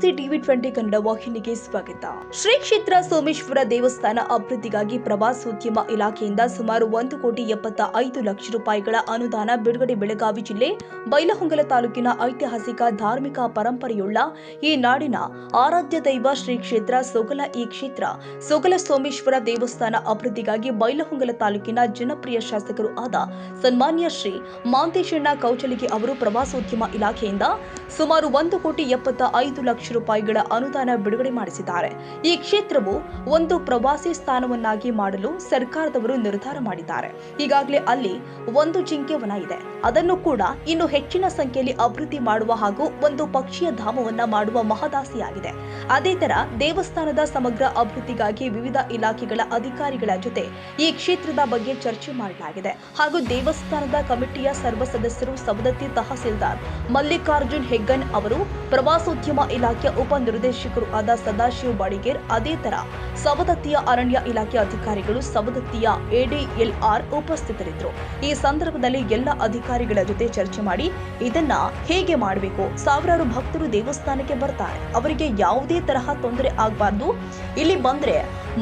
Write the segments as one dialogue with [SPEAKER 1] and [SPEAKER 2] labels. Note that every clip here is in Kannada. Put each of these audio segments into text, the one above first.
[SPEAKER 1] ನಮಸ್ತೆ ಟಿವಿ 20 ಕನ್ನಡ ವಾಹಿನಿಗೆ ಸ್ವಾಗತ. ಶ್ರೀ ಕ್ಷೇತ್ರ ಸೋಮೇಶ್ವರ ದೇವಸ್ಥಾನ ಅಭಿವೃದ್ಧಿಗಾಗಿ ಪ್ರವಾಸೋದ್ಯಮ ಇಲಾಖೆಯಿಂದ ಸುಮಾರು 1,75,00,000 ರೂಪಾಯಿಗಳ ಅನುದಾನ ಬಿಡುಗಡೆ. ಬೆಳಗಾವಿ ಜಿಲ್ಲೆ ಬೈಲಹೊಂಗಲ ತಾಲೂಕಿನ ಐತಿಹಾಸಿಕ ಧಾರ್ಮಿಕ ಪರಂಪರೆಯುಳ್ಳ ಈ ನಾಡಿನ ಆರಾಧ್ಯ ದೈವ ಶ್ರೀ ಕ್ಷೇತ್ರ ಸೊಗಲ. ಈ ಕ್ಷೇತ್ರ ಸೊಗಲ ಸೋಮೇಶ್ವರ ದೇವಸ್ಥಾನ ಅಭಿವೃದ್ಧಿಗಾಗಿ ಬೈಲಹೊಂಗಲ ತಾಲೂಕಿನ ಜನಪ್ರಿಯ ಶಾಸಕರು ಆದ ಸನ್ಮಾನ್ಯ ಶ್ರೀ ಮಾಂತೇಶಣ್ಣ ಕೌಚಲಿಗೆ ಅವರು ಪ್ರವಾಸೋದ್ಯಮ ಇಲಾಖೆಯಿಂದ ಸುಮಾರು 1,75,00,000 ರೂಪಾಯಿಗಳ ಅನುದಾನ ಬಿಡುಗಡೆ ಮಾಡಿಸಿದ್ದಾರೆ. ಈ ಕ್ಷೇತ್ರವು ಒಂದು ಪ್ರವಾಸಿ ಸ್ಥಾನವನ್ನಾಗಿ ಮಾಡಲು ಸರ್ಕಾರದವರು ನಿರ್ಧಾರ ಮಾಡಿದ್ದಾರೆ. ಈಗಾಗಲೇ ಅಲ್ಲಿ ಒಂದು ಜಿಂಕೆ ವನ ಇದೆ, ಅದನ್ನು ಕೂಡ ಇನ್ನು ಹೆಚ್ಚಿನ ಸಂಖ್ಯೆಯಲ್ಲಿ ಅಭಿವೃದ್ಧಿ ಮಾಡುವ ಹಾಗೂ ಒಂದು ಪಕ್ಷಿಯ ಧಾಮವನ್ನ ಮಾಡುವ ಮಹದಾಸೆಯಾಗಿದೆ. ಅದೇ ತರ ದೇವಸ್ಥಾನದ ಸಮಗ್ರ ಅಭಿವೃದ್ಧಿಗಾಗಿ ವಿವಿಧ ಇಲಾಖೆಗಳ ಅಧಿಕಾರಿಗಳ ಜೊತೆ ಈ ಕ್ಷೇತ್ರದ ಬಗ್ಗೆ ಚರ್ಚೆ ಮಾಡಲಾಗಿದೆ ಹಾಗೂ ದೇವಸ್ಥಾನದ ಕಮಿಟಿಯ ಸರ್ವ ಸದಸ್ಯರು, ಸವದತ್ತಿ ತಹಸೀಲ್ದಾರ್ ಮಲ್ಲಿಕಾರ್ಜುನ್ ಹೆಗ್ಗನ್ ಅವರು, ಪ್ರವಾಸೋದ್ಯಮ ಇಲಾಖೆಯ ಉಪ ನಿರ್ದೇಶಕರು ಆದ ಸದಾಶಿವ ಬಾಡಿಗೇರ್, ಅದೇ ತರ ಸವದತ್ತಿಯ ಅರಣ್ಯ ಇಲಾಖೆ ಅಧಿಕಾರಿಗಳು, ಸವದತ್ತಿಯ ಎಡಿಎಲ್ಆರ್ ಉಪಸ್ಥಿತರಿದ್ದರು. ಈ ಸಂದರ್ಭದಲ್ಲಿ ಎಲ್ಲ ಅಧಿಕಾರಿಗಳ ಜೊತೆ ಚರ್ಚೆ ಮಾಡಿ ಇದನ್ನ ಹೇಗೆ ಮಾಡಬೇಕು. ಸಾವಿರಾರು ಭಕ್ತರು ದೇವಸ್ಥಾನಕ್ಕೆ ಬರ್ತಾರೆ, ಅವರಿಗೆ ಯಾವುದೇ ತರಹ ತೊಂದರೆ ಆಗಬಾರ್ದು. ಇಲ್ಲಿ ಬಂದ್ರೆ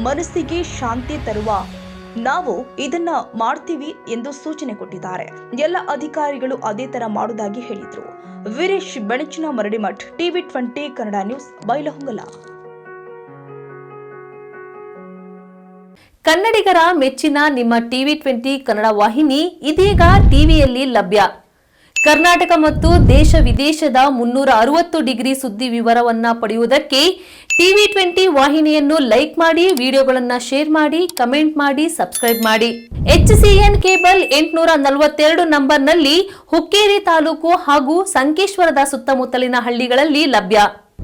[SPEAKER 1] ಮನಸ್ಸಿಗೆ ಶಾಂತಿ ತರುವ ನಾವು ಇದನ್ನ ಮಾಡ್ತೀವಿ ಎಂದು ಸೂಚನೆ ಕೊಟ್ಟಿದ್ದಾರೆ. ಎಲ್ಲ ಅಧಿಕಾರಿಗಳು ಅದೇ ತರ ಮಾಡುವುದಾಗಿ ಹೇಳಿದ್ರು. Veeresh Benachina Maradimath, TV 20 Kannada news, Bailhongal.
[SPEAKER 2] ಕನ್ನಡಿಗರ ಮೆಚ್ಚಿನ ನಿಮ್ಮ ಟಿವಿ 20 ಕನ್ನಡ ವಾಹಿನಿ ಇದೀಗ ಟಿವಿಯಲ್ಲಿ ಲಭ್ಯ. ಕರ್ನಾಟಕ ಮತ್ತು ದೇಶ ವಿದೇಶದ 360 ಡಿಗ್ರಿ ಸುದ್ದಿ ವಿವರವನ್ನ ಪಡೆಯುವುದಕ್ಕೆ ಟಿವಿ 20 ವಾಹಿನಿಯನ್ನು ಲೈಕ್ ಮಾಡಿ, ವಿಡಿಯೋಗಳನ್ನು ಶೇರ್ ಮಾಡಿ, ಕಮೆಂಟ್ ಮಾಡಿ, ಸಬ್ಸ್ಕ್ರೈಬ್ ಮಾಡಿ. HCN ಕೇಬಲ್ 842 ನಂಬರ್ನಲ್ಲಿ ಹುಕ್ಕೇರಿ ತಾಲೂಕು ಹಾಗೂ ಸಂಕೇಶ್ವರದ ಸುತ್ತಮುತ್ತಲಿನ ಹಳ್ಳಿಗಳಲ್ಲಿ ಲಭ್ಯ.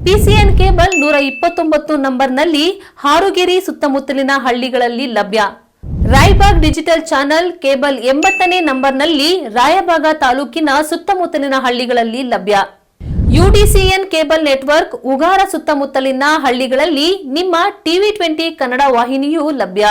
[SPEAKER 2] PCN ಕೇಬಲ್ 129 ನಂಬರ್ನಲ್ಲಿ ಹಾರುಗೆರೆ ಸುತ್ತಮುತ್ತಲಿನ ಹಳ್ಳಿಗಳಲ್ಲಿ ಲಭ್ಯ. ರಾಯಬಾಗ್ ಡಿಜಿಟಲ್ ಚಾನೆಲ್ ಕೇಬಲ್ 80ನೇ ನಂಬರ್ನಲ್ಲಿ ರಾಯಬಾಗ ತಾಲೂಕಿನ ಸುತ್ತಮುತ್ತಲಿನ ಹಳ್ಳಿಗಳಲ್ಲಿ ಲಭ್ಯ. UDCN ಕೇಬಲ್ ನೆಟ್ವರ್ಕ್ ಉಗಾರ ಸುತ್ತಮುತ್ತಲಿನ ಹಳ್ಳಿಗಳಲ್ಲಿ ನಿಮ್ಮ ಟಿವಿ 20 ಕನ್ನಡ ವಾಹಿನಿಯೂ ಲಭ್ಯ.